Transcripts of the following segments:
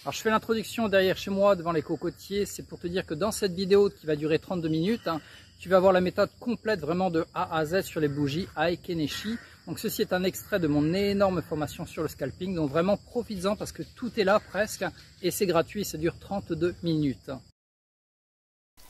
Alors je fais l'introduction derrière chez moi devant les cocotiers, c'est pour te dire que dans cette vidéo qui va durer 32 minutes, tu vas voir la méthode complète vraiment de A à Z sur les bougies Aikeneshi. Donc ceci est un extrait de mon énorme formation sur le scalping, donc vraiment profites-en parce que tout est là presque et c'est gratuit, ça dure 32 minutes.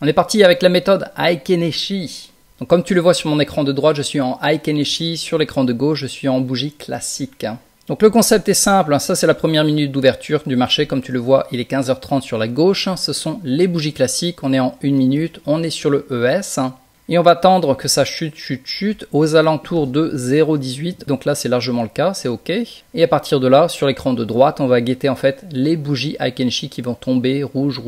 On est parti avec la méthode Aikeneshi. Donc comme tu le vois sur mon écran de droite, je suis en Aikeneshi, sur l'écran de gauche, je suis en bougie classique. Donc le concept est simple, ça c'est la première minute d'ouverture du marché, comme tu le vois il est 15h30 sur la gauche, ce sont les bougies classiques, on est en 1 minute, on est sur le ES et on va attendre que ça chute aux alentours de 0,18, donc là c'est largement le cas, c'est ok. Et à partir de là, sur l'écran de droite, on va guetter en fait les bougies Aikeneshi qui vont tomber rouge,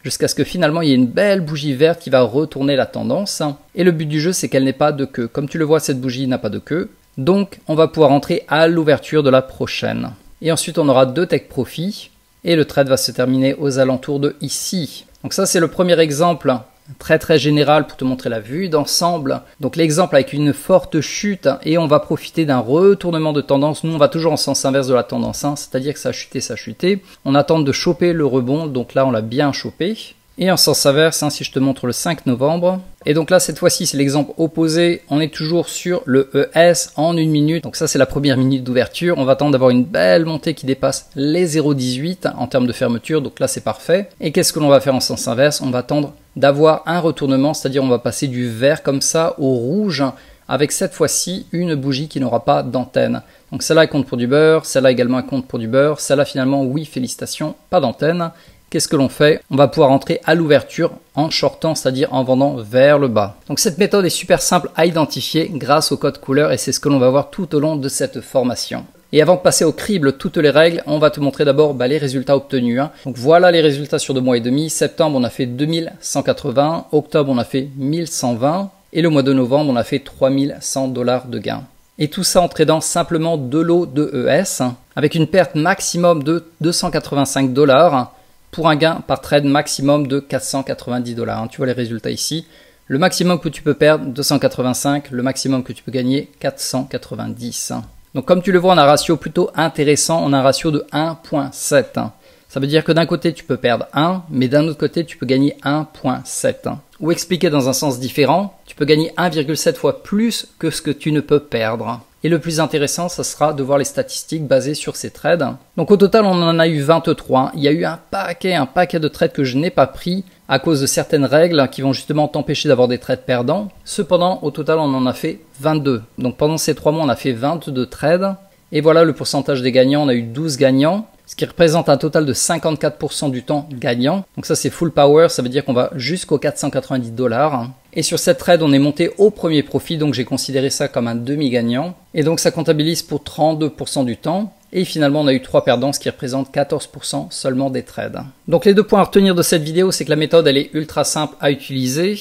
jusqu'à ce que finalement il y ait une belle bougie verte qui va retourner la tendance. Et le but du jeu c'est qu'elle n'ait pas de queue, comme tu le vois cette bougie n'a pas de queue. Donc, on va pouvoir entrer à l'ouverture de la prochaine. Et ensuite, on aura 2 take profit. Et le trade va se terminer aux alentours de ici. Donc ça, c'est le premier exemple très général pour te montrer la vue d'ensemble. Donc l'exemple avec une forte chute. Et on va profiter d'un retournement de tendance. Nous, on va toujours en sens inverse de la tendance. C'est-à-dire que ça a chuté. On attend de choper le rebond. Donc là, on l'a bien chopé. Et en sens inverse, si je te montre le 5 novembre. Et donc là, cette fois-ci, c'est l'exemple opposé. On est toujours sur le ES en 1 minute. Donc ça, c'est la première minute d'ouverture. On va attendre d'avoir une belle montée qui dépasse les 0,18 en termes de fermeture. Donc là, c'est parfait. Et qu'est-ce que l'on va faire en sens inverse? On va attendre d'avoir un retournement, c'est-à-dire on va passer du vert comme ça au rouge avec cette fois-ci une bougie qui n'aura pas d'antenne. Donc celle-là, elle compte pour du beurre. Celle-là également, elle compte pour du beurre. Celle-là, finalement, oui, félicitations, pas d'antenne. Qu'est-ce que l'on fait? On va pouvoir entrer à l'ouverture en shortant, c'est-à-dire en vendant vers le bas. Donc cette méthode est super simple à identifier grâce au code couleur et c'est ce que l'on va voir tout au long de cette formation. Et avant de passer au crible toutes les règles, on va te montrer d'abord les résultats obtenus. Donc voilà les résultats sur 2 mois et demi. Septembre, on a fait 2180. Octobre, on a fait 1120. Et le mois de novembre, on a fait 3100 $ de gain. Et tout ça en tradant simplement 2 lots de ES avec une perte maximum de 285 $. Pour un gain par trade maximum de 490 $. Tu vois les résultats ici. Le maximum que tu peux perdre, 285. Le maximum que tu peux gagner, 490. Donc comme tu le vois, on a un ratio plutôt intéressant. On a un ratio de 1,7. Ça veut dire que d'un côté, tu peux perdre 1, mais d'un autre côté, tu peux gagner 1,7. Ou expliqué dans un sens différent, tu peux gagner 1,7 fois plus que ce que tu ne peux perdre. Et le plus intéressant, ça sera de voir les statistiques basées sur ces trades. Donc au total, on en a eu 23. Il y a eu un paquet de trades que je n'ai pas pris à cause de certaines règles qui vont justement t'empêcher d'avoir des trades perdants. Cependant, au total, on en a fait 22. Donc pendant ces 3 mois, on a fait 22 trades. Et voilà le pourcentage des gagnants. On a eu 12 gagnants, ce qui représente un total de 54% du temps gagnant. Donc ça, c'est full power. Ça veut dire qu'on va jusqu'aux 490 $. Et sur cette trade, on est monté au premier profit, donc j'ai considéré ça comme un demi-gagnant. Et donc ça comptabilise pour 32% du temps. Et finalement, on a eu 3 perdants, ce qui représente 14% seulement des trades. Donc les 2 points à retenir de cette vidéo, c'est que la méthode, elle est ultra simple à utiliser.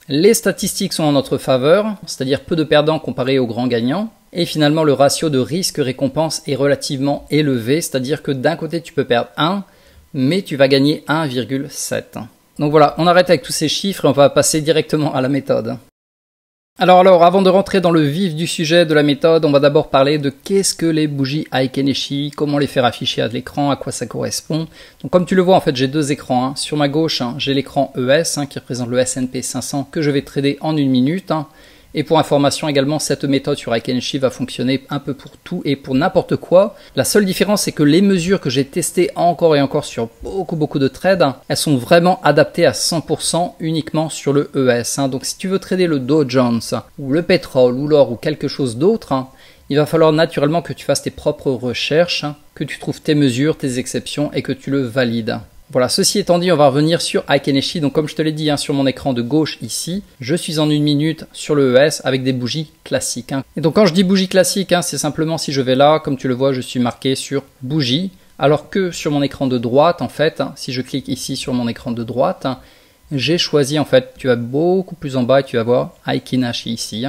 Les statistiques sont en notre faveur, c'est-à-dire peu de perdants comparé aux grands gagnants. Et finalement, le ratio de risque-récompense est relativement élevé, c'est-à-dire que d'un côté, tu peux perdre 1, mais tu vas gagner 1,7. Donc voilà, on arrête avec tous ces chiffres et on va passer directement à la méthode. Alors, avant de rentrer dans le vif du sujet de la méthode, on va d'abord parler de qu'est-ce que les bougies Aikeneshi, comment les faire afficher à l'écran, à quoi ça correspond. Donc comme tu le vois, en fait, j'ai 2 écrans. Sur ma gauche, j'ai l'écran ES qui représente le S&P 500 que je vais trader en 1 minute. Et pour information également, cette méthode sur Aikeneshi va fonctionner un peu pour tout et pour n'importe quoi. La seule différence, c'est que les mesures que j'ai testées encore et encore sur beaucoup de trades, elles sont vraiment adaptées à 100% uniquement sur le ES. Donc si tu veux trader le Dow Jones ou le pétrole ou l'or ou quelque chose d'autre, il va falloir naturellement que tu fasses tes propres recherches, que tu trouves tes mesures, tes exceptions et que tu le valides. Voilà, ceci étant dit, on va revenir sur Aikeneshi. Donc comme je te l'ai dit sur mon écran de gauche ici, je suis en 1 minute sur le ES avec des bougies classiques. Et donc quand je dis bougie classique, c'est simplement si je vais là, comme tu le vois, je suis marqué sur bougie. Alors que sur mon écran de droite, en fait, si je clique ici sur mon écran de droite, j'ai choisi, en fait, tu vas beaucoup plus en bas et tu vas voir Aikeneshi ici.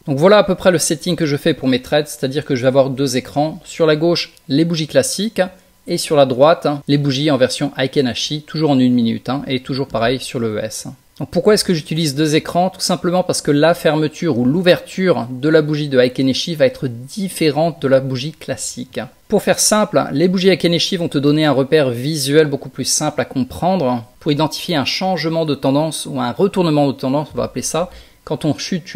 Donc voilà à peu près le setting que je fais pour mes trades, c'est-à-dire que je vais avoir 2 écrans. Sur la gauche, les bougies classiques. Et sur la droite, les bougies en version Aikeneshi, toujours en 1 minute, et toujours pareil sur le ES. Donc pourquoi est-ce que j'utilise 2 écrans? Tout simplement parce que la fermeture ou l'ouverture de la bougie de Aikeneshi va être différente de la bougie classique. Pour faire simple, les bougies Heiken-Ashi vont te donner un repère visuel beaucoup plus simple à comprendre pour identifier un changement de tendance ou un retournement de tendance, on va appeler ça. Quand on chute,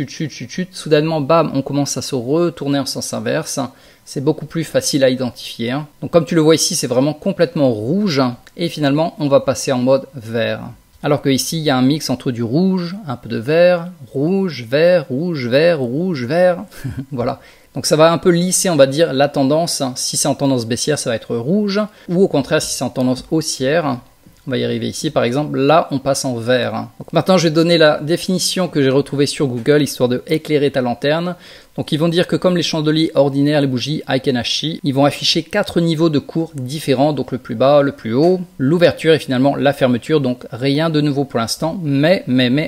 soudainement, bam, on commence à se retourner en sens inverse. C'est beaucoup plus facile à identifier. Donc comme tu le vois ici, c'est vraiment complètement rouge et finalement, on va passer en mode vert. Alors que ici, il y a un mix entre du rouge, un peu de vert, rouge, vert, rouge, vert, rouge, vert. Voilà. Donc ça va un peu lisser, on va dire, la tendance. Si c'est en tendance baissière, ça va être rouge. Ou au contraire, si c'est en tendance haussière, on va y arriver ici, par exemple, là, on passe en vert. Donc maintenant, je vais donner la définition que j'ai retrouvée sur Google, histoire de éclairer ta lanterne. Donc ils vont dire que comme les chandeliers ordinaires, les bougies Heiken-Ashi, ils vont afficher 4 niveaux de cours différents, donc le plus bas, le plus haut, l'ouverture et finalement la fermeture. Donc rien de nouveau pour l'instant, mais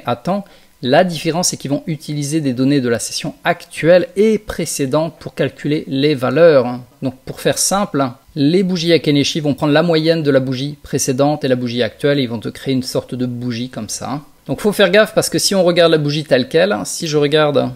attends. La différence, c'est qu'ils vont utiliser des données de la session actuelle et précédente pour calculer les valeurs. Donc pour faire simple, les bougies Heiken-Ashi vont prendre la moyenne de la bougie précédente et la bougie actuelle et ils vont te créer une sorte de bougie comme ça. Donc faut faire gaffe parce que si on regarde la bougie telle qu'elle, si je regarde,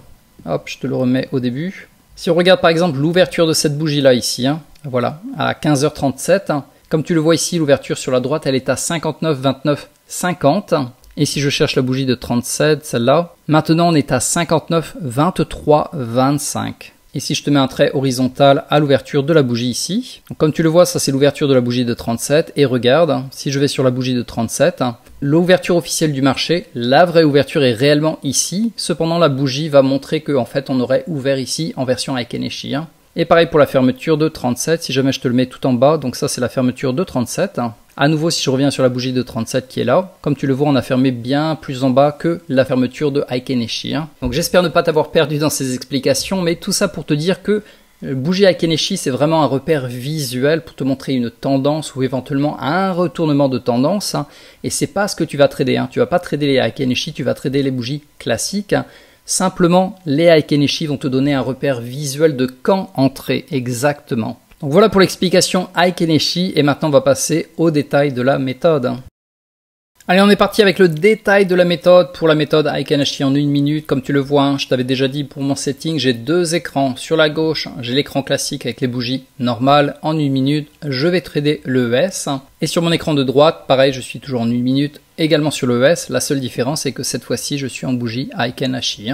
hop, je te le remets au début. Si on regarde par exemple l'ouverture de cette bougie là ici, voilà, à 15h37, comme tu le vois ici, l'ouverture sur la droite, elle est à 59, 29, 50. Et si je cherche la bougie de 37, celle-là, maintenant on est à 59, 23, 25. Et si je te mets un trait horizontal à l'ouverture de la bougie ici, donc comme tu le vois, ça c'est l'ouverture de la bougie de 37. Et regarde, si je vais sur la bougie de 37, l'ouverture officielle du marché, la vraie ouverture est réellement ici. Cependant, la bougie va montrer qu'en fait on aurait ouvert ici en version Heiken-Ashi. Et pareil pour la fermeture de 37, si jamais je te le mets tout en bas, donc ça c'est la fermeture de 37. À nouveau, si je reviens sur la bougie de 37 qui est là, comme tu le vois, on a fermé bien plus en bas que la fermeture de Heiken-Ashi. Donc j'espère ne pas t'avoir perdu dans ces explications, mais tout ça pour te dire que bougie Heiken-Ashi, c'est vraiment un repère visuel pour te montrer une tendance ou éventuellement un retournement de tendance. Et c'est pas ce que tu vas trader. Tu vas pas trader les Heiken-Ashi, tu vas trader les bougies classiques. Simplement, les Heiken-Ashi vont te donner un repère visuel de quand entrer exactement. Donc voilà pour l'explication Heiken-Ashi et maintenant on va passer au détail de la méthode. Allez, on est parti avec le détail de la méthode pour la méthode Heiken-Ashi en 1 minute. Comme tu le vois, je t'avais déjà dit pour mon setting, j'ai 2 écrans. Sur la gauche, j'ai l'écran classique avec les bougies normales. En 1 minute, je vais trader l'ES. Et sur mon écran de droite, pareil, je suis toujours en 1 minute, également sur l'ES. La seule différence, c'est que cette fois-ci, je suis en bougie Heiken-Ashi.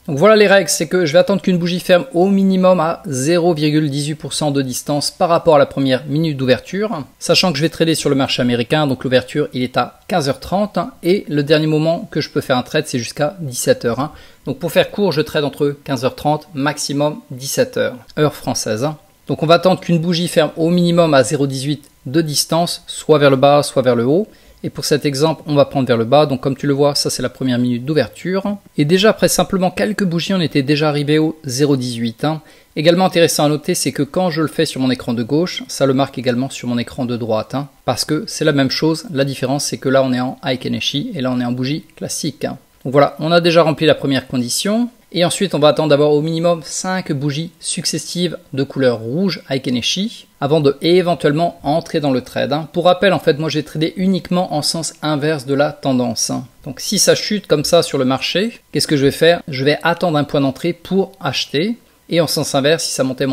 Donc voilà les règles, c'est que je vais attendre qu'une bougie ferme au minimum à 0,18% de distance par rapport à la première minute d'ouverture, sachant que je vais trader sur le marché américain, donc l'ouverture il est à 15h30 et le dernier moment que je peux faire un trade c'est jusqu'à 17h. Donc pour faire court, je trade entre 15h30 maximum 17h, heure française. Donc on va attendre qu'une bougie ferme au minimum à 0,18 de distance, soit vers le bas, soit vers le haut. Et pour cet exemple, on va prendre vers le bas. Donc comme tu le vois, ça c'est la première minute d'ouverture. Et déjà après simplement quelques bougies, on était déjà arrivé au 0,18. Également intéressant à noter, c'est que quand je le fais sur mon écran de gauche, ça le marque également sur mon écran de droite. Parce que c'est la même chose. La différence, c'est que là on est en Heiken-Ashi et là on est en bougie classique. Donc voilà, on a déjà rempli la première condition. Et ensuite, on va attendre d'avoir au minimum 5 bougies successives de couleur rouge Heiken-Ashi avant de éventuellement entrer dans le trade. Pour rappel, en fait, moi j'ai tradé uniquement en sens inverse de la tendance. Donc si ça chute comme ça sur le marché, qu'est-ce que je vais faire? Je vais attendre un point d'entrée pour acheter. Et en sens inverse, si ça montait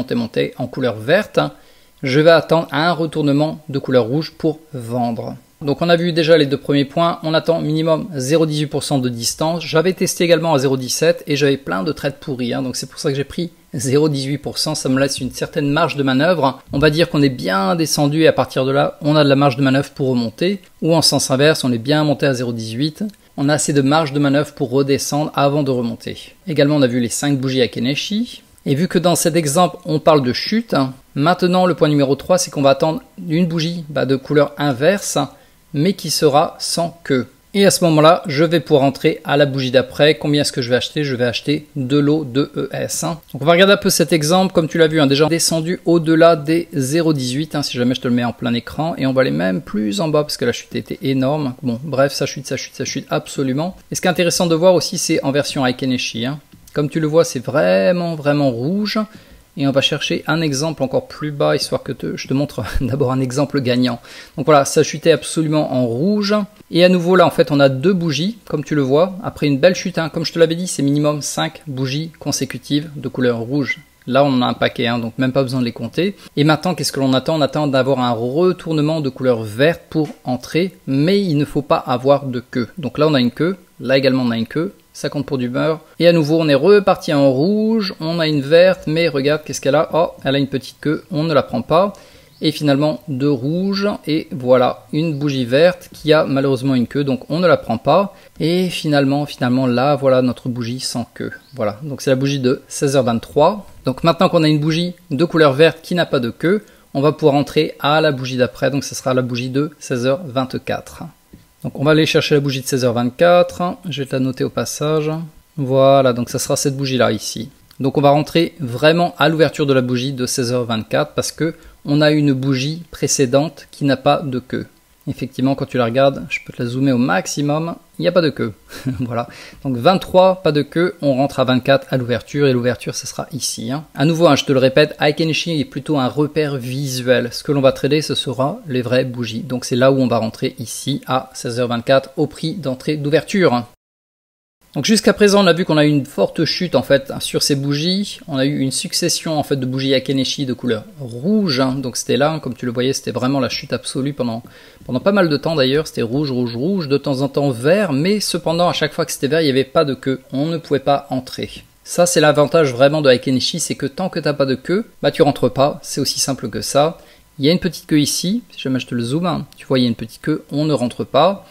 en couleur verte, je vais attendre un retournement de couleur rouge pour vendre. Donc on a vu déjà les 2 premiers points, on attend minimum 0,18% de distance. J'avais testé également à 0,17 et j'avais plein de trades pourris, donc c'est pour ça que j'ai pris 0,18%, ça me laisse une certaine marge de manœuvre. On va dire qu'on est bien descendu et à partir de là, on a de la marge de manœuvre pour remonter. Ou en sens inverse, on est bien monté à 0,18. On a assez de marge de manœuvre pour redescendre avant de remonter. Également, on a vu les 5 bougies Heiken-Ashi. Et vu que dans cet exemple, on parle de chute, maintenant le point numéro 3, c'est qu'on va attendre une bougie de couleur inverse, mais qui sera sans queue. Et à ce moment-là, je vais pouvoir entrer à la bougie d'après. Combien est-ce que je vais acheter? Je vais acheter de l'eau de ES. Donc on va regarder un peu cet exemple. Comme tu l'as vu, déjà descendu au-delà des 0,18, si jamais je te le mets en plein écran. Et on va aller même plus en bas parce que la chute était énorme. Bon, bref, ça chute absolument. Et ce qui est intéressant de voir aussi, c'est en version Heiken-Ashi. Comme tu le vois, c'est vraiment rouge. Et on va chercher un exemple encore plus bas, histoire que je te montre d'abord un exemple gagnant. Donc voilà, ça chutait absolument en rouge. Et à nouveau là, en fait, on a 2 bougies, comme tu le vois. Après une belle chute, comme je te l'avais dit, c'est minimum 5 bougies consécutives de couleur rouge Là, on en a un paquet, hein, donc même pas besoin de les compter. Et maintenant, qu'est-ce que l'on attend? On attend d'avoir un retournement de couleur verte pour entrer, mais il ne faut pas avoir de queue. Donc là, on a une queue. Là également, on a une queue. Ça compte pour du beurre. Et à nouveau, on est reparti en rouge. On a une verte, mais regarde, qu'est-ce qu'elle a? Oh, elle a une petite queue. On ne la prend pas. Et finalement, deux rouges. Et voilà, une bougie verte qui a malheureusement une queue, donc on ne la prend pas. Et finalement, là, voilà notre bougie sans queue. Voilà, donc c'est la bougie de 16h23. Donc maintenant qu'on a une bougie de couleur verte qui n'a pas de queue, on va pouvoir entrer à la bougie d'après. Donc ce sera la bougie de 16h24. Donc on va aller chercher la bougie de 16h24, je vais te la noter au passage. Voilà, donc ça sera cette bougie-là ici. Donc on va rentrer vraiment à l'ouverture de la bougie de 16h24 parce que on a une bougie précédente qui n'a pas de queue. Effectivement, quand tu la regardes, je peux te la zoomer au maximum, il n'y a pas de queue. Voilà, donc 23, pas de queue, on rentre à 24 à l'ouverture, et l'ouverture, ce sera ici. Hein. À nouveau, hein, je te le répète, Aikenishi est plutôt un repère visuel. Ce que l'on va trader, ce sera les vraies bougies. Donc c'est là où on va rentrer ici à 16h24 au prix d'entrée d'ouverture. Donc jusqu'à présent, on a vu qu'on a eu une forte chute en fait sur ces bougies. On a eu une succession en fait de bougies Aikenishi de couleur rouge. Hein. Donc c'était là, comme tu le voyais, c'était vraiment la chute absolue pendant pas mal de temps d'ailleurs. C'était rouge, rouge, rouge, de temps en temps vert, mais cependant à chaque fois que c'était vert, il n'y avait pas de queue. On ne pouvait pas entrer. Ça c'est l'avantage vraiment de Aikenishi, c'est que tant que tu n'as pas de queue, bah tu rentres pas. C'est aussi simple que ça. Il y a une petite queue ici. Si jamais je te le zoome, hein, tu vois il y a une petite queue, on ne rentre pas.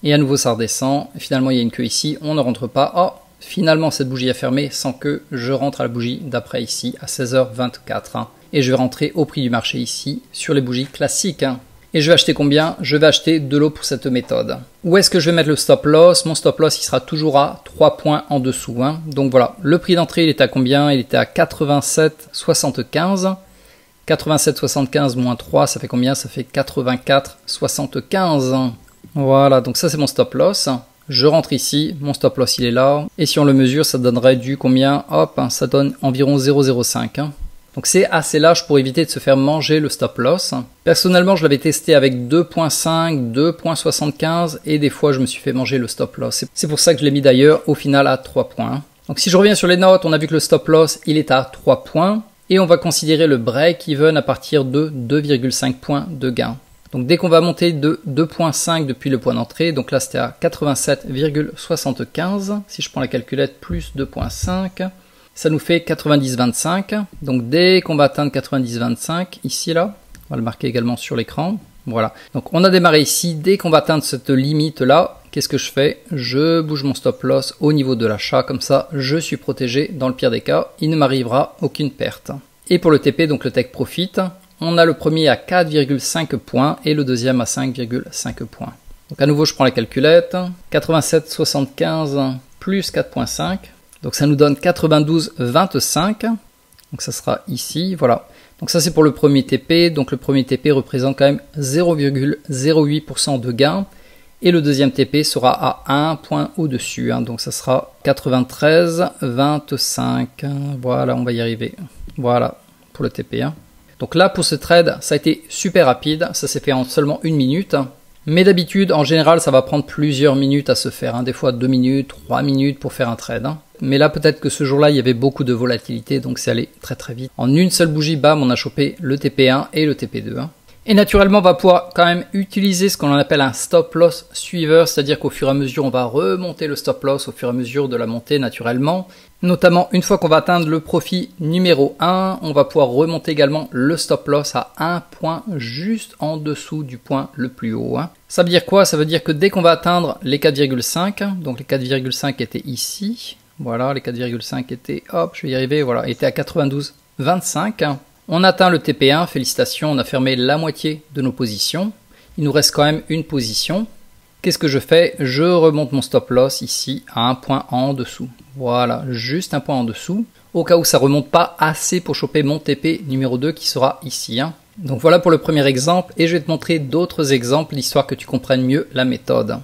Et à nouveau ça redescend, et finalement il y a une queue ici, on ne rentre pas. Oh, finalement cette bougie a fermé sans queue, je rentre à la bougie d'après ici à 16h24. Hein. Et je vais rentrer au prix du marché ici sur les bougies classiques. Hein. Et je vais acheter combien? Je vais acheter de l'eau pour cette méthode. Où est-ce que je vais mettre le stop loss? Mon stop loss il sera toujours à 3 points en dessous. Hein. Donc voilà, le prix d'entrée il était à combien? Il était à 87,75. 87,75 moins 3, ça fait combien? Ça fait 84,75. Voilà, donc ça c'est mon stop loss. Je rentre ici, mon stop loss il est là. Et si on le mesure, ça donnerait du combien? Hop, ça donne environ 0,05. Hein. Donc c'est assez large pour éviter de se faire manger le stop loss. Personnellement, je l'avais testé avec 2.5, 2.75 et des fois je me suis fait manger le stop loss. C'est pour ça que je l'ai mis d'ailleurs au final à 3 points. Donc si je reviens sur les notes, on a vu que le stop loss il est à 3 points. Et on va considérer le break-even à partir de 2,5 points de gain. Donc dès qu'on va monter de 2.5 depuis le point d'entrée, donc là c'était à 87,75, si je prends la calculette plus 2.5, ça nous fait 90,25. Donc dès qu'on va atteindre 90,25, ici là, on va le marquer également sur l'écran, voilà. Donc on a démarré ici, dès qu'on va atteindre cette limite là, qu'est-ce que je fais? Je bouge mon stop loss au niveau de l'achat, comme ça je suis protégé dans le pire des cas, il ne m'arrivera aucune perte. Et pour le TP, donc le Take Profit, on a le premier à 4,5 points et le deuxième à 5,5 points. Donc à nouveau, je prends la calculette. 87,75 plus 4,5. Donc ça nous donne 92,25. Donc ça sera ici, voilà. Donc ça c'est pour le premier TP. Donc le premier TP représente quand même 0,08% de gain. Et le deuxième TP sera à 1 point au-dessus. Hein. Donc ça sera 93,25. Voilà, on va y arriver. Voilà, pour le TP. Hein. Donc là, pour ce trade, ça a été super rapide. Ça s'est fait en seulement 1 minute. Mais d'habitude, en général, ça va prendre plusieurs minutes à se faire. Hein. Des fois 2 minutes, 3 minutes pour faire un trade. Hein. Mais là, peut-être que ce jour-là, il y avait beaucoup de volatilité. Donc c'est allé très très vite. En une seule bougie, bam, on a chopé le TP1 et le TP2. Hein. Et naturellement, on va pouvoir quand même utiliser ce qu'on appelle un stop loss suiveur, c'est-à-dire qu'au fur et à mesure, on va remonter le stop loss au fur et à mesure de la montée naturellement. Notamment, une fois qu'on va atteindre le profit numéro 1, on va pouvoir remonter également le stop loss à 1 point juste en dessous du point le plus haut. Hein. Ça veut dire quoi? Ça veut dire que dès qu'on va atteindre les 4,5, donc les 4,5 étaient ici, voilà, les 4,5 étaient, hop, je vais y arriver, voilà, étaient à 92,25. On atteint le TP1, félicitations, on a fermé la moitié de nos positions. Il nous reste quand même une position. Qu'est-ce que je fais? Je remonte mon stop loss ici à 1 point en dessous. Voilà, juste un point en dessous. Au cas où ça ne remonte pas assez pour choper mon TP numéro 2 qui sera ici. Hein. Donc voilà pour le premier exemple et je vais te montrer d'autres exemples histoire que tu comprennes mieux la méthode.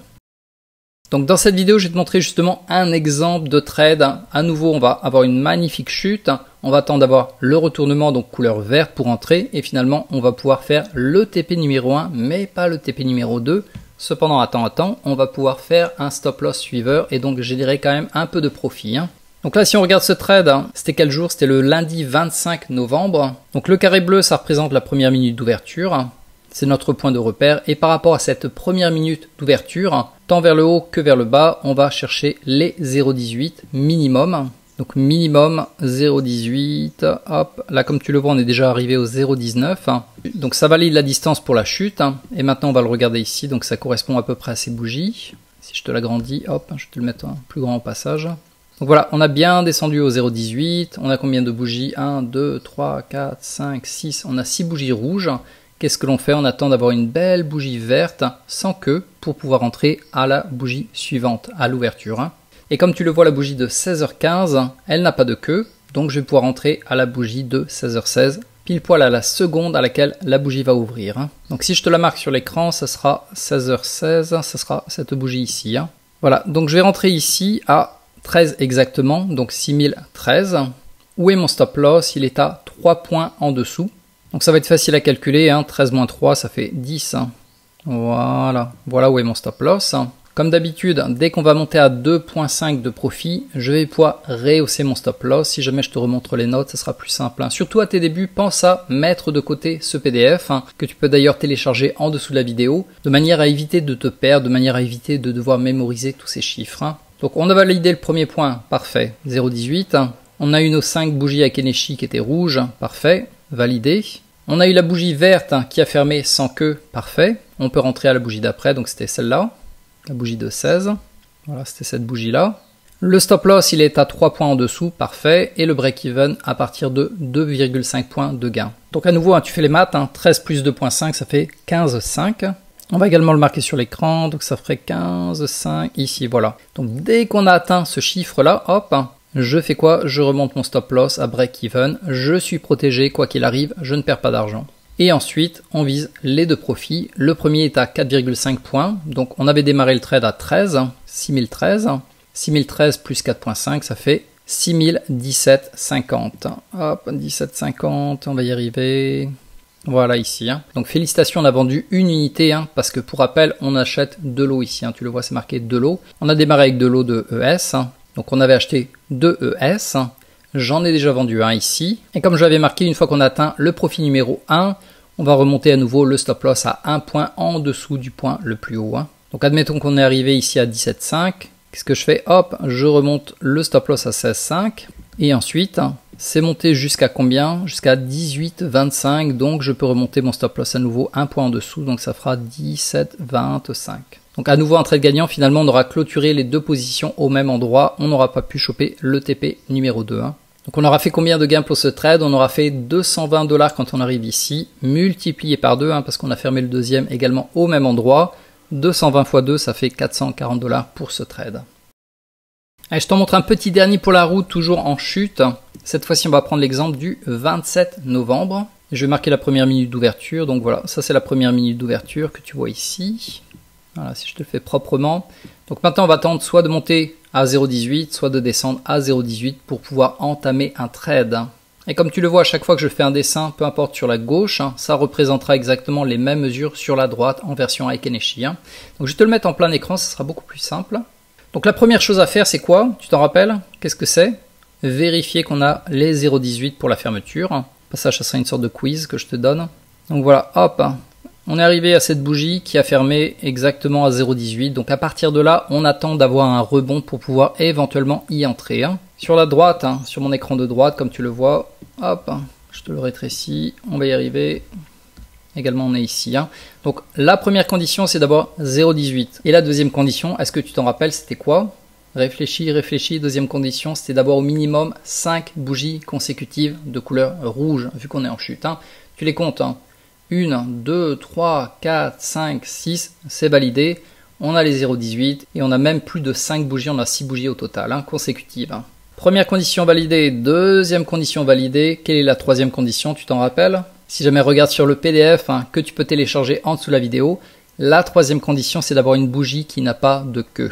Donc dans cette vidéo, je vais te montrer justement un exemple de trade. À nouveau, on va avoir une magnifique chute. On va attendre d'avoir le retournement, donc couleur verte pour entrer. Et finalement, on va pouvoir faire le TP numéro 1, mais pas le TP numéro 2. Cependant, attends, on va pouvoir faire un stop loss suiveur. Et donc, je dirais quand même un peu de profit. Hein. Donc là, si on regarde ce trade, c'était quel jour? C'était le lundi 25 novembre. Donc le carré bleu, ça représente la première minute d'ouverture. C'est notre point de repère. Et par rapport à cette première minute d'ouverture, tant vers le haut que vers le bas, on va chercher les 0,18 minimum. Donc minimum 0,18. Hop, là comme tu le vois, on est déjà arrivé au 0,19. Donc ça valide la distance pour la chute. Et maintenant, on va le regarder ici. Donc ça correspond à peu près à ces bougies. Si je te l'agrandis, hop, je vais te le mettre un plus grand au passage. Donc voilà, on a bien descendu au 0,18. On a combien de bougies? 1, 2, 3, 4, 5, 6. On a 6 bougies rouges. Qu'est-ce que l'on fait? On attend d'avoir une belle bougie verte sans queue pour pouvoir entrer à la bougie suivante, à l'ouverture. Et comme tu le vois, la bougie de 16h15, elle n'a pas de queue. Donc je vais pouvoir entrer à la bougie de 16h16, pile poil à la seconde à laquelle la bougie va ouvrir. Donc si je te la marque sur l'écran, ça sera 16h16, ça sera cette bougie ici. Voilà, donc je vais rentrer ici à 13 exactement, donc 6013. Où est mon stop loss? Il est à 3 points en dessous. Donc ça va être facile à calculer, 13 moins 3, ça fait 10. Voilà, voilà où est mon stop loss. Comme d'habitude, dès qu'on va monter à 2.5 de profit, je vais pouvoir rehausser mon stop loss. Si jamais je te remontre les notes, ça sera plus simple. Surtout à tes débuts, pense à mettre de côté ce PDF, que tu peux d'ailleurs télécharger en dessous de la vidéo, de manière à éviter de te perdre, de manière à éviter de devoir mémoriser tous ces chiffres. Donc on a validé le premier point, parfait, 0,18. On a eu nos 5 bougies à Keneshi qui étaient rouges, parfait, validé. On a eu la bougie verte qui a fermé sans queue, parfait. On peut rentrer à la bougie d'après, donc c'était celle-là, la bougie de 16. Voilà, c'était cette bougie-là. Le stop loss, il est à 3 points en dessous, parfait. Et le break-even à partir de 2,5 points de gain. Donc à nouveau, tu fais les maths, 13 plus 2,5, ça fait 15,5. On va également le marquer sur l'écran, donc ça ferait 15,5 ici, voilà. Donc dès qu'on a atteint ce chiffre-là, hop, je fais quoi? Je remonte mon stop loss à break-even, je suis protégé, quoi qu'il arrive, je ne perds pas d'argent. Et ensuite, on vise les deux profits. Le premier est à 4,5 points, donc on avait démarré le trade à 13, 6013. 6013 plus 4,5, ça fait 6017,50. Hop, 17,50, on va y arriver. Voilà ici. Donc félicitations, on a vendu une unité, parce que pour rappel, on achète de l'eau ici. Tu le vois, c'est marqué de l'eau. On a démarré avec de l'eau de ES. Donc on avait acheté 2 ES. J'en ai déjà vendu un ici. Et comme je l'avais marqué, une fois qu'on a atteint le profit numéro 1, on va remonter à nouveau le stop loss à 1 point en dessous du point le plus haut. Donc admettons qu'on est arrivé ici à 17,5. Qu'est-ce que je fais? Hop, je remonte le stop loss à 16,5. Et ensuite, c'est monté jusqu'à combien? Jusqu'à 18,25. Donc je peux remonter mon stop loss à nouveau 1 point en dessous. Donc ça fera 17,25. Donc à nouveau un trade gagnant, finalement on aura clôturé les deux positions au même endroit, on n'aura pas pu choper le TP numéro 2. Donc on aura fait combien de gains pour ce trade? On aura fait 220 $ quand on arrive ici, multiplié par 2, parce qu'on a fermé le deuxième également au même endroit. 220 x 2, ça fait 440 $ pour ce trade. Allez, je t'en montre un petit dernier pour la route, toujours en chute. Cette fois-ci on va prendre l'exemple du 27 novembre. Je vais marquer la première minute d'ouverture, donc voilà, ça c'est la première minute d'ouverture que tu vois ici. Voilà, si je te le fais proprement. Donc maintenant, on va tenter soit de monter à 0,18, soit de descendre à 0,18 pour pouvoir entamer un trade. Et comme tu le vois, à chaque fois que je fais un dessin, peu importe sur la gauche, ça représentera exactement les mêmes mesures sur la droite en version Aikeneshi. Donc je vais te le mettre en plein écran, ce sera beaucoup plus simple. Donc la première chose à faire, c'est quoi? Tu t'en rappelles? Qu'est-ce que c'est? Vérifier qu'on a les 0,18 pour la fermeture. Passage, ça sera une sorte de quiz que je te donne. Donc voilà, hop. On est arrivé à cette bougie qui a fermé exactement à 0,18. Donc à partir de là, on attend d'avoir un rebond pour pouvoir éventuellement y entrer. Sur la droite, sur mon écran de droite, comme tu le vois, hop, je te le rétrécis, on va y arriver. Également, on est ici. Donc la première condition, c'est d'avoir 0,18. Et la deuxième condition, est-ce que tu t'en rappelles, c'était quoi? Réfléchis. Deuxième condition, c'était d'avoir au minimum 5 bougies consécutives de couleur rouge, vu qu'on est en chute. Tu les comptes. 1, 2, 3, 4, 5, 6, c'est validé. On a les 0,18 et on a même plus de 5 bougies, on a 6 bougies au total, consécutives. Première condition validée, deuxième condition validée. Quelle est la troisième condition, tu t'en rappelles? Si jamais regarde sur le PDF que tu peux télécharger en dessous de la vidéo, la troisième condition, c'est d'avoir une bougie qui n'a pas de queue.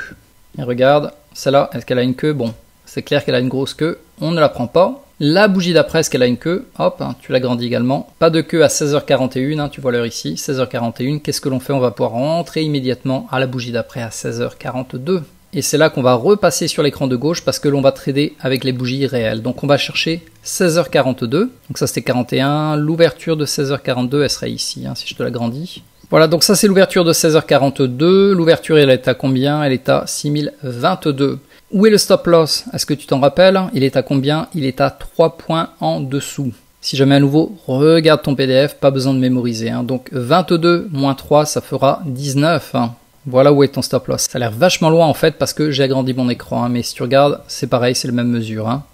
Et regarde, celle-là, est-ce qu'elle a une queue? Bon, c'est clair qu'elle a une grosse queue, on ne la prend pas. La bougie d'après, est-ce qu'elle a une queue? Hop, tu l'agrandis également. Pas de queue à 16h41, tu vois l'heure ici, 16h41. Qu'est-ce que l'on fait? On va pouvoir rentrer immédiatement à la bougie d'après à 16h42. Et c'est là qu'on va repasser sur l'écran de gauche parce que l'on va trader avec les bougies réelles. Donc on va chercher 16h42. Donc ça c'était 41. L'ouverture de 16h42, elle serait ici, hein, si je te l'agrandis. Voilà, donc ça c'est l'ouverture de 16h42. L'ouverture, elle est à combien? Elle est à 6022. Où est le stop loss? Est-ce que tu t'en rappelles? Il est à combien? Il est à 3 points en dessous. Si jamais à nouveau, regarde ton PDF, pas besoin de mémoriser. Hein. Donc 22 moins 3, ça fera 19. Hein. Voilà où est ton stop loss. Ça a l'air vachement loin en fait parce que j'ai agrandi mon écran. Hein. Mais si tu regardes, c'est pareil, c'est la même mesure. Hein.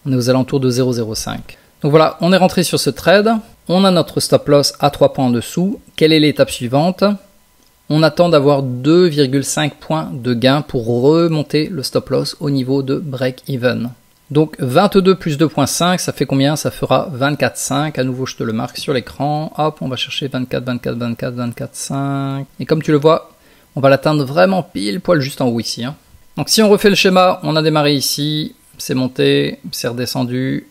On est aux alentours de 0,05. Donc voilà, on est rentré sur ce trade. On a notre stop loss à 3 points en dessous. Quelle est l'étape suivante? On attend d'avoir 2,5 points de gain pour remonter le stop loss au niveau de break-even. Donc 22 plus 2,5, ça fait combien? Ça fera 24,5. À nouveau, je te le marque sur l'écran. Hop, on va chercher 24, 24, 24, 24,5. Et comme tu le vois, on va l'atteindre vraiment pile poil juste en haut ici. Hein. Donc si on refait le schéma, on a démarré ici, c'est monté, c'est redescendu,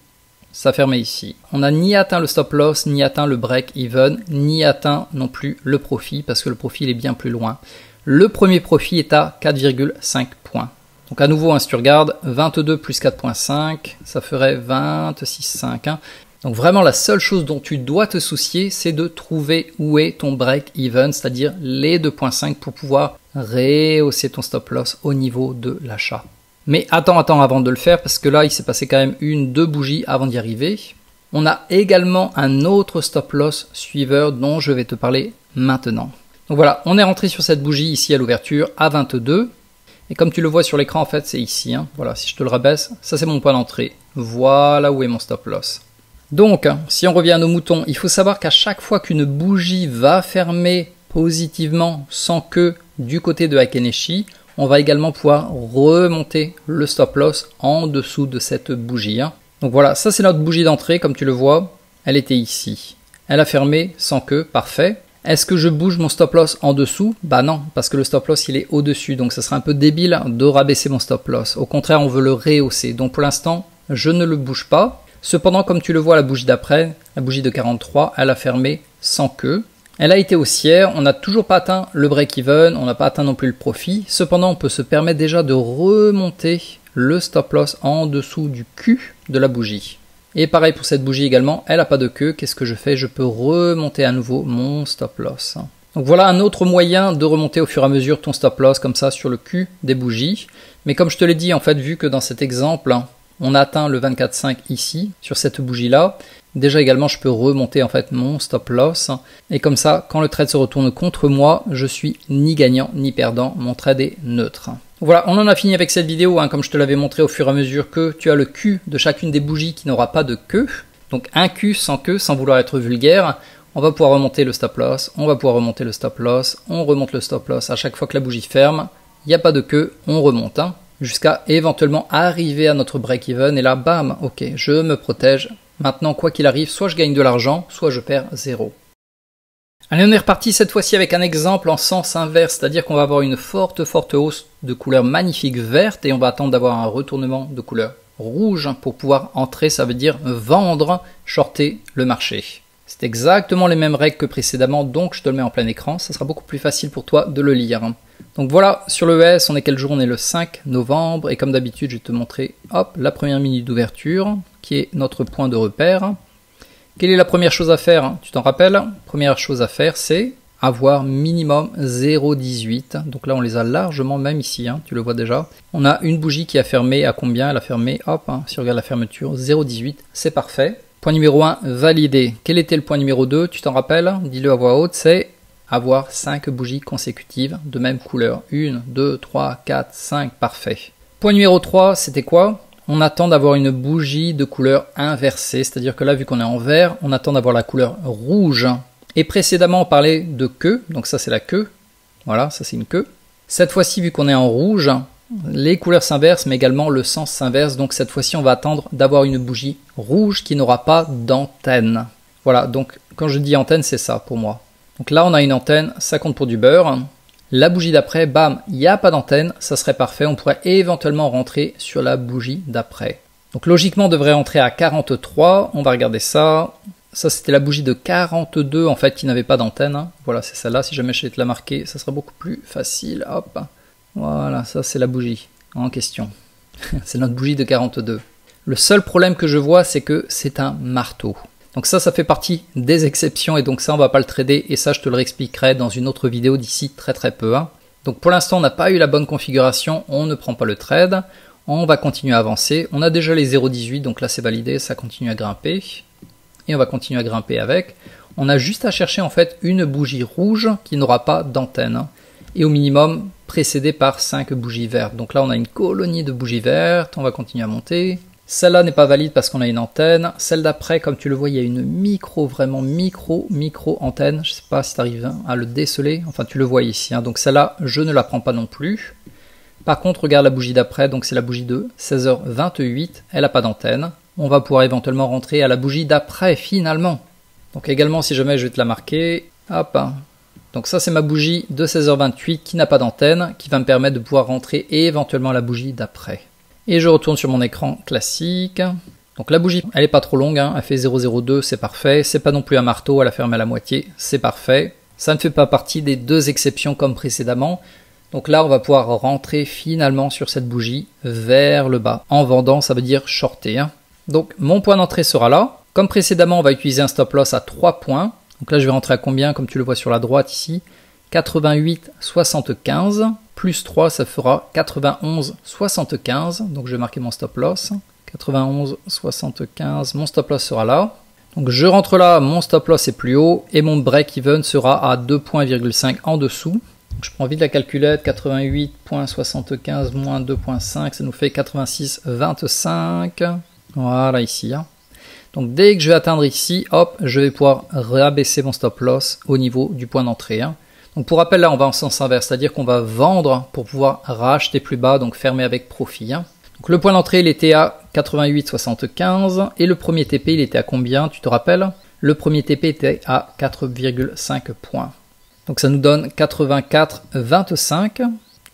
ça fermait ici. On n'a ni atteint le stop loss, ni atteint le break-even, ni atteint non plus le profit, parce que le profit il est bien plus loin. Le premier profit est à 4,5 points. Donc à nouveau, hein, si tu regardes, 22 plus 4,5, ça ferait 26,5. Hein. Donc vraiment, la seule chose dont tu dois te soucier, c'est de trouver où est ton break-even, c'est-à-dire les 2,5 pour pouvoir rehausser ton stop loss au niveau de l'achat. Mais attends avant de le faire, parce que là, il s'est passé quand même 2 bougies avant d'y arriver. On a également un autre stop loss suiveur dont je vais te parler maintenant. Donc voilà, on est rentré sur cette bougie ici à l'ouverture à 22. Et comme tu le vois sur l'écran, en fait, c'est ici. Hein. Voilà, si je te le rabaisse, ça c'est mon point d'entrée. Voilà où est mon stop loss. Donc, si on revient à nos moutons, il faut savoir qu'à chaque fois qu'une bougie va fermer positivement sans queue du côté de Heikin-Ashi, on va également pouvoir remonter le stop loss en dessous de cette bougie. Hein. Donc voilà, ça c'est notre bougie d'entrée, comme tu le vois, elle était ici. Elle a fermé sans queue, parfait. Est-ce que je bouge mon stop loss en dessous? Bah non, parce que le stop loss il est au-dessus, donc ça serait un peu débile de rabaisser mon stop loss. Au contraire, on veut le rehausser. Donc pour l'instant, je ne le bouge pas. Cependant, comme tu le vois, la bougie d'après, la bougie de 43, elle a fermé sans queue. Elle a été haussière, on n'a toujours pas atteint le break-even, on n'a pas atteint non plus le profit. Cependant, on peut se permettre déjà de remonter le stop loss en dessous du cul de la bougie. Et pareil pour cette bougie également, elle n'a pas de queue. Qu'est-ce que je fais? Je peux remonter à nouveau mon stop loss. Donc voilà un autre moyen de remonter au fur et à mesure ton stop loss comme ça sur le cul des bougies. Mais comme je te l'ai dit, en fait, vu que dans cet exemple, on a atteint le 24,5 ici, sur cette bougie-là, déjà également je peux remonter en fait mon stop loss. Et comme ça, quand le trade se retourne contre moi, je suis ni gagnant ni perdant, mon trade est neutre. Voilà, on en a fini avec cette vidéo, hein, comme je te l'avais montré au fur et à mesure que tu as le cul de chacune des bougies qui n'aura pas de queue. Donc un cul sans queue, sans vouloir être vulgaire. On va pouvoir remonter le stop loss, on va pouvoir remonter le stop loss, on remonte le stop loss à chaque fois que la bougie ferme. Il n'y a pas de queue, on remonte, hein, jusqu'à éventuellement arriver à notre break-even. Et là, bam, ok, je me protège. Maintenant, quoi qu'il arrive, soit je gagne de l'argent, soit je perds 0. Allez, on est reparti cette fois-ci avec un exemple en sens inverse, c'est-à-dire qu'on va avoir une forte hausse de couleur magnifique verte et on va attendre d'avoir un retournement de couleur rouge pour pouvoir entrer, ça veut dire vendre, shorter le marché. C'est exactement les mêmes règles que précédemment, donc je te le mets en plein écran, ça sera beaucoup plus facile pour toi de le lire. Donc voilà, sur le ES, on est quel jour? On est le 5 novembre et comme d'habitude, je vais te montrer hop, la première minute d'ouverture qui est notre point de repère. Quelle est la première chose à faire? Tu t'en rappelles? Première chose à faire, c'est avoir minimum 0,18. Donc là, on les a largement, même ici, hein, tu le vois déjà. On a une bougie qui a fermé à combien? Elle a fermé, hop, hein, si on regarde la fermeture, 0,18, c'est parfait. Point numéro 1, validé. Quel était le point numéro 2? Tu t'en rappelles? Dis-le à voix haute, c'est avoir 5 bougies consécutives de même couleur. 1, 2, 3, 4, 5, parfait. Point numéro 3, c'était quoi? On attend d'avoir une bougie de couleur inversée, c'est-à-dire que là, vu qu'on est en vert, on attend d'avoir la couleur rouge. Et précédemment, on parlait de queue, donc ça c'est la queue. Voilà, ça c'est une queue. Cette fois-ci, vu qu'on est en rouge, les couleurs s'inversent, mais également le sens s'inverse. Donc cette fois-ci, on va attendre d'avoir une bougie rouge qui n'aura pas d'antenne. Voilà, donc quand je dis antenne, c'est ça pour moi. Donc là, on a une antenne, ça compte pour du beurre. La bougie d'après, bam, il n'y a pas d'antenne, ça serait parfait. On pourrait éventuellement rentrer sur la bougie d'après. Donc logiquement, on devrait rentrer à 43. On va regarder ça. Ça, c'était la bougie de 42, en fait, qui n'avait pas d'antenne. Voilà, c'est celle-là. Si jamais je vais te la marquer, ça sera beaucoup plus facile. Hop. Voilà, ça c'est la bougie en question. C'est notre bougie de 42. Le seul problème que je vois, c'est que c'est un marteau. Donc ça fait partie des exceptions et donc ça on va pas le trader et ça je te le réexpliquerai dans une autre vidéo d'ici très peu. Donc pour l'instant on n'a pas eu la bonne configuration, on ne prend pas le trade. On va continuer à avancer. On a déjà les 0,18 donc là c'est validé, ça continue à grimper. Et on va continuer à grimper avec. On a juste à chercher en fait une bougie rouge qui n'aura pas d'antenne. Et au minimum précédée par 5 bougies vertes. Donc là on a une colonie de bougies vertes, on va continuer à monter. Celle-là n'est pas valide parce qu'on a une antenne. Celle d'après, comme tu le vois, il y a une vraiment micro antenne. Je ne sais pas si tu arrives à le déceler. Enfin, tu le vois ici. Donc celle-là, je ne la prends pas non plus. Par contre, regarde la bougie d'après. Donc c'est la bougie de 16h28. Elle n'a pas d'antenne. On va pouvoir éventuellement rentrer à la bougie d'après, finalement. Donc également, si jamais je vais te la marquer. Hop. Donc ça, c'est ma bougie de 16h28 qui n'a pas d'antenne, qui va me permettre de pouvoir rentrer éventuellement à la bougie d'après. Et je retourne sur mon écran classique. Donc la bougie, elle est pas trop longue, elle fait 0,02, c'est parfait. C'est pas non plus un marteau, elle a fermé à la moitié, c'est parfait. Ça ne fait pas partie des deux exceptions comme précédemment. Donc là, on va pouvoir rentrer finalement sur cette bougie vers le bas. En vendant, ça veut dire shorter. Donc mon point d'entrée sera là. Comme précédemment, on va utiliser un stop loss à 3 points. Donc là, je vais rentrer à combien, comme tu le vois sur la droite ici? 88,75 plus 3, ça fera 91,75. Donc je vais marquer mon stop loss. 91,75, mon stop loss sera là. Donc je rentre là, mon stop loss est plus haut et mon break-even sera à 2,5 points en dessous. Donc je prends vite la calculette, 88,75 moins 2,5, ça nous fait 86,25. Voilà ici. Donc dès que je vais atteindre ici, hop, je vais pouvoir rabaisser mon stop loss au niveau du point d'entrée. Donc pour rappel, là on va en sens inverse, c'est-à-dire qu'on va vendre pour pouvoir racheter plus bas, donc fermer avec profit. Donc le point d'entrée il était à 88,75 et le premier TP il était à combien, tu te rappelles? Le premier TP était à 4,5 points. Donc ça nous donne 84,25,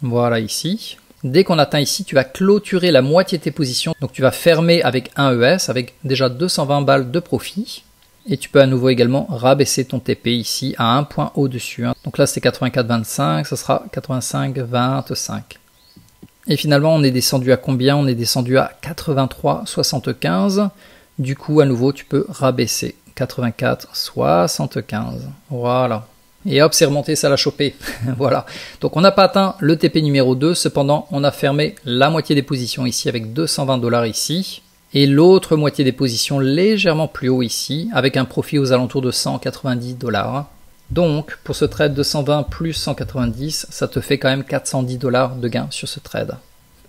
voilà ici. Dès qu'on atteint ici, tu vas clôturer la moitié de tes positions, donc tu vas fermer avec 1 ES, avec déjà 220 balles de profit. Et tu peux à nouveau également rabaisser ton TP ici à un point au-dessus. Donc là, c'est 84,25, ça sera 85,25. Et finalement, on est descendu à combien? On est descendu à 83,75. Du coup, à nouveau, tu peux rabaisser 84,75. Voilà. Et hop, c'est remonté, ça l'a chopé. Voilà. Donc on n'a pas atteint le TP numéro 2. Cependant, on a fermé la moitié des positions ici avec 220 $ ici. Et l'autre moitié des positions légèrement plus haut ici, avec un profit aux alentours de 190 $. Donc, pour ce trade 220 plus 190, ça te fait quand même 410 $ de gain sur ce trade.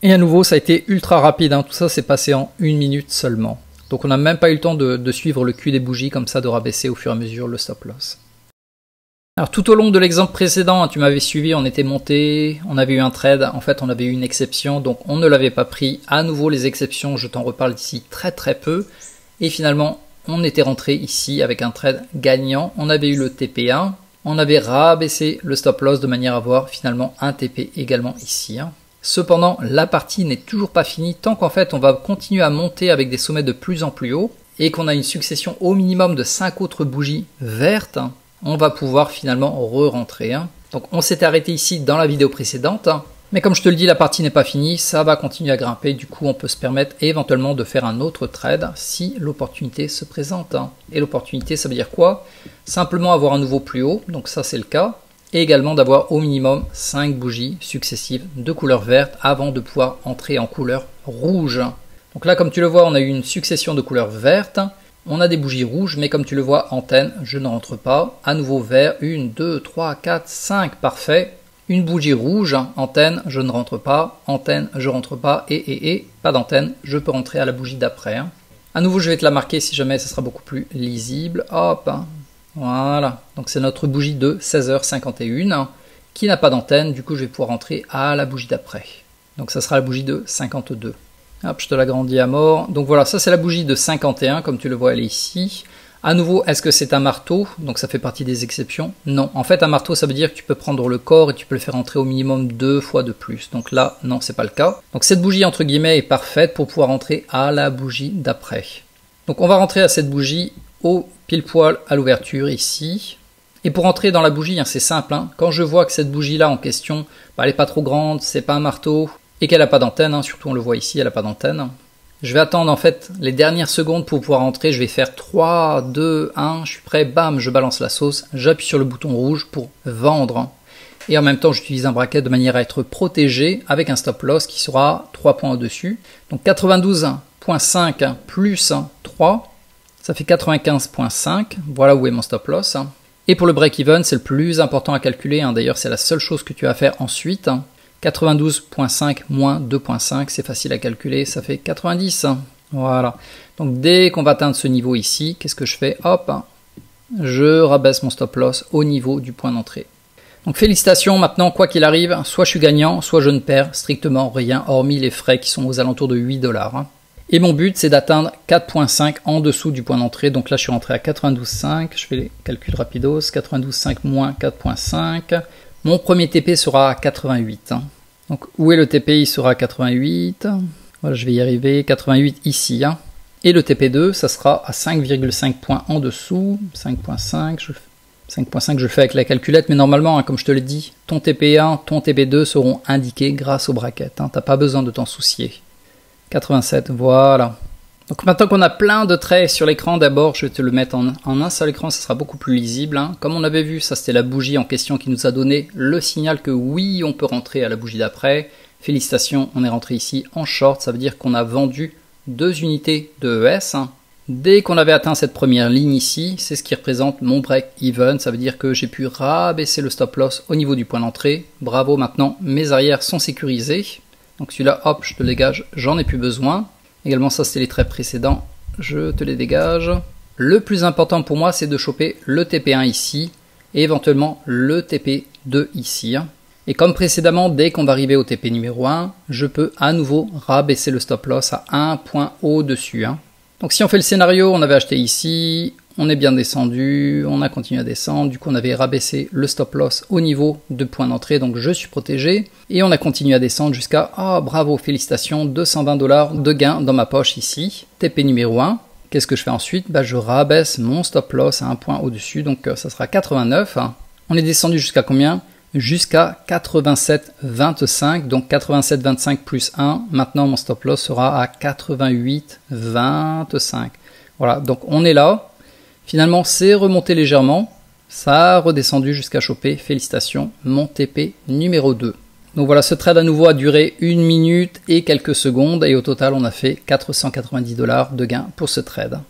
Et à nouveau, ça a été ultra rapide, tout ça s'est passé en 1 minute seulement. Donc on n'a même pas eu le temps de suivre le cul des bougies, comme ça de rabaisser au fur et à mesure le stop loss. Alors tout au long de l'exemple précédent, tu m'avais suivi, on était monté, on avait eu un trade, en fait on avait eu une exception, donc on ne l'avait pas pris. À nouveau les exceptions, je t'en reparle d'ici très peu. Et finalement, on était rentré ici avec un trade gagnant. On avait eu le TP1, on avait rabaissé le stop loss de manière à avoir finalement un TP également ici. Cependant, la partie n'est toujours pas finie tant qu'en fait on va continuer à monter avec des sommets de plus en plus haut et qu'on a une succession au minimum de 5 autres bougies vertes. On va pouvoir finalement re-rentrer. Donc on s'était arrêté ici dans la vidéo précédente. Mais comme je te le dis, la partie n'est pas finie, ça va continuer à grimper. Du coup, on peut se permettre éventuellement de faire un autre trade si l'opportunité se présente. Et l'opportunité, ça veut dire quoi? Simplement avoir un nouveau plus haut, donc ça c'est le cas. Et également d'avoir au minimum 5 bougies successives de couleur verte avant de pouvoir entrer en couleur rouge. Donc là, comme tu le vois, on a eu une succession de couleurs vertes. On a des bougies rouges, mais comme tu le vois, antenne, je ne rentre pas. À nouveau vert, 1, 2, 3, 4, 5, parfait. Une bougie rouge, antenne, je ne rentre pas. Antenne, je rentre pas. Et, pas d'antenne, je peux rentrer à la bougie d'après. À nouveau, je vais te la marquer si jamais ça sera beaucoup plus lisible. Hop, voilà. Donc c'est notre bougie de 16h51 qui n'a pas d'antenne. Du coup, je vais pouvoir rentrer à la bougie d'après. Donc ça sera la bougie de 52. Hop, je te l'agrandis à mort. Donc voilà, ça c'est la bougie de 51, comme tu le vois, elle est ici. À nouveau, est-ce que c'est un marteau? Donc ça fait partie des exceptions. Non, en fait un marteau ça veut dire que tu peux prendre le corps et tu peux le faire entrer au minimum 2 fois de plus. Donc là, non, c'est pas le cas. Donc cette bougie entre guillemets est parfaite pour pouvoir rentrer à la bougie d'après. Donc on va rentrer à cette bougie au pile poil à l'ouverture ici. Et pour entrer dans la bougie, c'est simple. Quand je vois que cette bougie-là en question, elle n'est pas trop grande, c'est pas un marteau, et qu'elle n'a pas d'antenne, surtout on le voit ici, elle n'a pas d'antenne. Je vais attendre en fait les dernières secondes pour pouvoir entrer. Je vais faire 3, 2, 1, je suis prêt, bam, je balance la sauce, j'appuie sur le bouton rouge pour vendre. Et en même temps, j'utilise un bracket de manière à être protégé avec un stop loss qui sera 3 points au-dessus. Donc 92.5 plus 3, ça fait 95.5. Voilà où est mon stop loss. Et pour le break-even, c'est le plus important à calculer. D'ailleurs, c'est la seule chose que tu as à faire ensuite. 92.5 moins 2.5, c'est facile à calculer, ça fait 90. Voilà. Donc dès qu'on va atteindre ce niveau ici, qu'est-ce que je fais? Hop, je rabaisse mon stop loss au niveau du point d'entrée. Donc félicitations, maintenant quoi qu'il arrive, soit je suis gagnant, soit je ne perds strictement rien, hormis les frais qui sont aux alentours de 8 $. Et mon but c'est d'atteindre 4.5 en dessous du point d'entrée. Donc là je suis rentré à 92.5, je fais les calculs rapidos, 92.5 moins 4.5. Mon premier TP sera à 88. Donc où est le TP? Il sera à 88. Voilà, je vais y arriver. 88 ici. Et le TP2, ça sera à 5,5 points en dessous. 5.5. 5.5, je le fais avec la calculette. Mais normalement, comme je te l'ai dit, ton TP1, ton TP2 seront indiqués grâce au bracket. Tu n'as pas besoin de t'en soucier. 87, voilà. Donc maintenant qu'on a plein de traits sur l'écran, d'abord je vais te le mettre en un seul écran, ça sera beaucoup plus lisible. Comme on avait vu, ça c'était la bougie en question qui nous a donné le signal que oui, on peut rentrer à la bougie d'après. Félicitations, on est rentré ici en short, ça veut dire qu'on a vendu 2 unités de ES. Dès qu'on avait atteint cette première ligne ici, c'est ce qui représente mon break-even, ça veut dire que j'ai pu rabaisser le stop loss au niveau du point d'entrée. Bravo, maintenant mes arrières sont sécurisés. Donc celui-là, hop, je te le dégage, j'en ai plus besoin. Également, ça c'était les traits précédents, je te les dégage. Le plus important pour moi, c'est de choper le TP1 ici et éventuellement le TP2 ici. Et comme précédemment, dès qu'on va arriver au TP numéro 1, je peux à nouveau rabaisser le stop loss à un point au-dessus. Donc si on fait le scénario, on avait acheté ici, on est bien descendu, on a continué à descendre, du coup on avait rabaissé le stop loss au niveau de point d'entrée, donc je suis protégé, et on a continué à descendre jusqu'à, bravo, félicitations, 220 $ de gain dans ma poche ici, TP numéro 1. Qu'est-ce que je fais ensuite? Je rabaisse mon stop loss à un point au-dessus, donc ça sera 89. On est descendu jusqu'à combien? Jusqu'à 87,25, donc 87,25 plus 1, maintenant mon stop loss sera à 88,25. Voilà, donc on est là. Finalement, c'est remonté légèrement, ça a redescendu jusqu'à choper, félicitations, mon TP numéro 2. Donc voilà, ce trade à nouveau a duré 1 minute et quelques secondes, et au total, on a fait 490 $ de gain pour ce trade.